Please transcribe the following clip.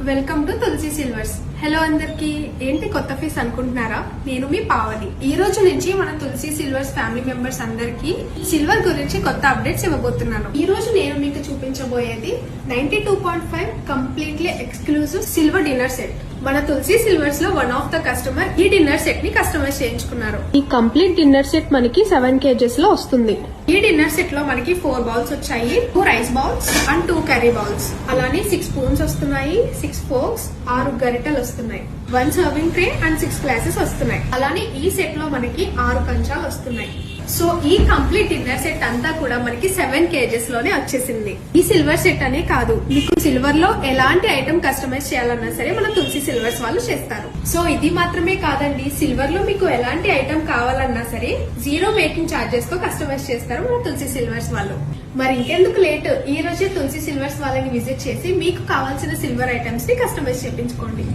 Welcome to Tulasi silvers. Hello అందరికి, ఏంటి కొత్త ఫేస్ అనుకుంటున్నారా? నేను మీ పావని. ఈ రోజు నుంచి మన తులసి సిల్వర్స్ ఫ్యామిలీ మెంబర్స్ అందరికి సిల్వర్ గురించి కొత్త అప్డేట్స్ ఇవ్వబోతున్నాను. ఈ రోజు నేను మీకు చూపించబోయేది 92.5 completely exclusive silver dinner set. మన తులసి సిల్వర్స్ లో వన్ ఆఫ్ ద కస్టమర్ ఈ డిన్నర్ సెట్ ని కస్టమైజ్ చేయించుకున్నారు. ఈ కంప్లీట్ డిన్నర్ సెట్ మనకి 7 kgs లో వస్తుంది. ఈ డిన్నర్ సెట్ లో మనకి 4 బౌల్స్ వచ్చాయి, 2 rice bowls and 2 curry bowls. అలానే 6 స్పూన్స్ వస్తున్నాయి, 6 ఫోర్క్స్, 6 గరిటెలు వస్తున్నాయి, 1 సర్వింగ్ ట్రే అండ్ 6 గ్లాసెస్ వస్తున్నాయి. అలానే ఈ సెట్ లో మనకి 6 కంచాలు వస్తున్నాయి. సో ఈ కంప్లీట్ డిన్నర్ సెట్ అంతా కూడా మనకి 7 kgs లోనే వచ్చేసింది. ఈ సిల్వర్ సెట్ అనే కాదు, మీకు సిల్వర్ లో ఎలాంటి ఐటమ్ కస్టమైజ్ చేయాలన్నా సరే మన తులసి సిల్వర్స్ వాళ్ళు చేస్తారు. సో ఇది మాత్రమే కాదండి, సిల్వర్ లో మీకు ఎలాంటి ఐటమ్ కావాలన్నా సరే 0 మేకింగ్ చార్జెస్ తో కస్టమైజ్ చేస్తారు మన తులసి సిల్వర్స్ వాళ్ళు. మరి ఇంకెందుకు లేట్, ఈ రోజే తులసి సిల్వర్స్ వాళ్ళని విజిట్ చేసి మీకు కావాల్సిన సిల్వర్ ఐటమ్స్ ని కస్టమైజ్ చేయించుకోండి.